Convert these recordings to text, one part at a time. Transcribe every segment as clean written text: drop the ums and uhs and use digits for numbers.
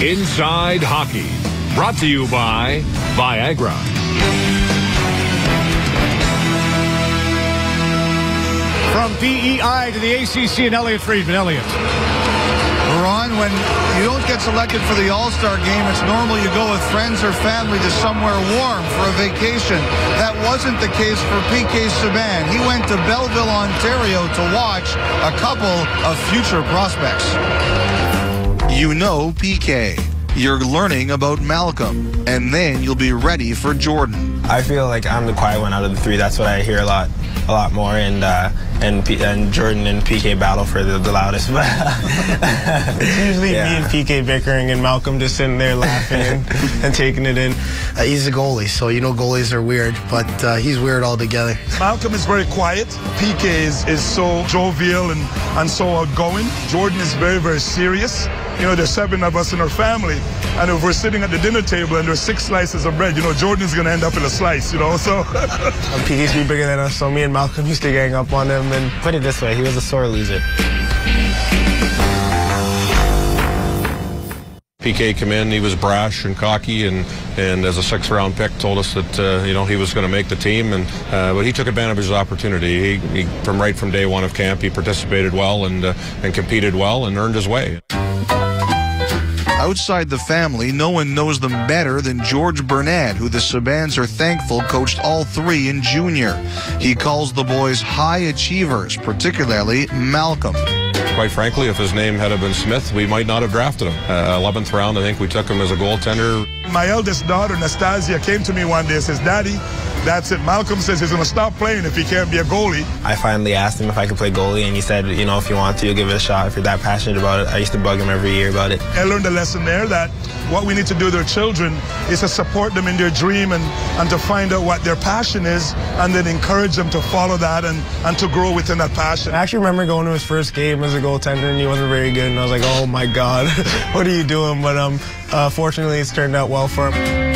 Inside Hockey, brought to you by Viagra. From PEI to the ACC and Elliot Friedman. Elliot. Ron, when you don't get selected for the All-Star game, it's normal you go with friends or family to somewhere warm for a vacation. That wasn't the case for PK Subban. He went to Belleville, Ontario to watch a couple of future prospects. You know PK. You're learning about Malcolm, and then you'll be ready for Jordan. I feel like I'm the quiet one out of the three. That's what I hear a lot more, and Jordan and PK battle for the loudest. But it's usually me and PK bickering, and Malcolm just sitting there laughing and taking it in. He's a goalie, so you know goalies are weird, but he's weird altogether. Malcolm is very quiet. PK is so jovial and so outgoing. Jordan is very, very serious. You know, there's 7 of us in our family, and if we're sitting at the dinner table and there's 6 slices of bread, you know, Jordan's going to end up in a slice, you know, so. PK's be bigger than us, so me and Malcolm used to gang up on him, and put it this way, he was a sore loser. PK came in, he was brash and cocky, and as a 6th-round pick told us that you know, he was going to make the team, but he took advantage of his opportunity. He right from day one of camp, he participated well and competed well and earned his way. Outside the family, no one knows them better than George Burnett, who the Subbans are thankful coached all 3 in junior. He calls the boys high achievers, particularly Malcolm. Quite frankly, if his name had been Smith, we might not have drafted him. 11th round, I think we took him as a goaltender. My eldest daughter, Nastasia, came to me one day and says, "Daddy, that's it. Malcolm says he's going to stop playing if he can't be a goalie." I finally asked him if I could play goalie, and he said, you know, if you want to, you'll give it a shot if you're that passionate about it. I used to bug him every year about it. I learned a lesson there that what we need to do with our children is to support them in their dream and to find out what their passion is, and then encourage them to follow that and to grow within that passion. I actually remember going to his first game as a goaltender, and he wasn't very good, and I was like, oh my God, what are you doing? But fortunately, it's turned out well for him.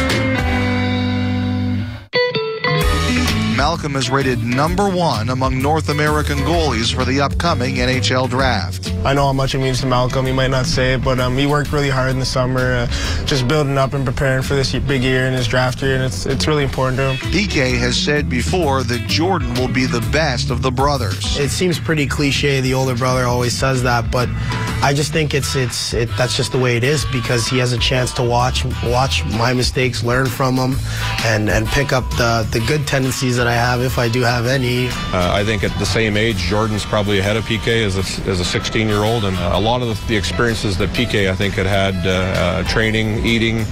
Malcolm is rated #1 among North American goalies for the upcoming NHL draft. I know how much it means to Malcolm. He might not say it, but he worked really hard in the summer, just building up and preparing for this big year in his draft year, and it's really important to him. PK has said before that Jordan will be the best of the brothers. It seems pretty cliche. The older brother always says that, but I just think that's just the way it is, because he has a chance to watch my mistakes, learn from them, and pick up the good tendencies that I have, if I do have any. I think at the same age, Jordan's probably ahead of PK as a 16-year-old, and a lot of the experiences that PK, I think, had training, eating,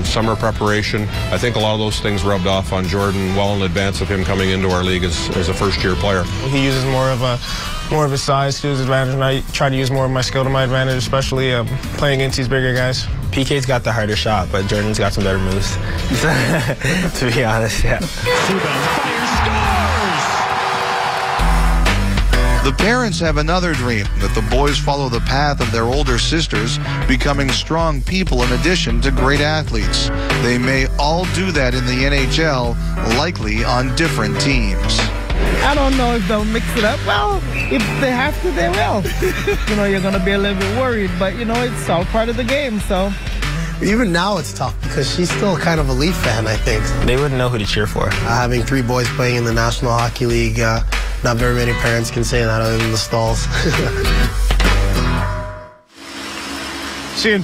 summer preparation, I think a lot of those things rubbed off on Jordan well in advance of him coming into our league as a first-year player. He uses more of his size to his advantage, and I try to use more of my skill to my advantage, especially playing against these bigger guys. PK's got the harder shot, but Jordan's got some better moves. To be honest, yeah. Subban fires, scores! The parents have another dream, that the boys follow the path of their older sisters, becoming strong people in addition to great athletes. They may all do that in the NHL, likely on different teams. I don't know if they'll mix it up. Well, if they have to, they will. You know, you're going to be a little bit worried, but, you know, it's all part of the game, so. Even now it's tough, because she's still kind of a Leaf fan, I think. They wouldn't know who to cheer for. Having 3 boys playing in the National Hockey League, not very many parents can say that other than the Stalls. Seeing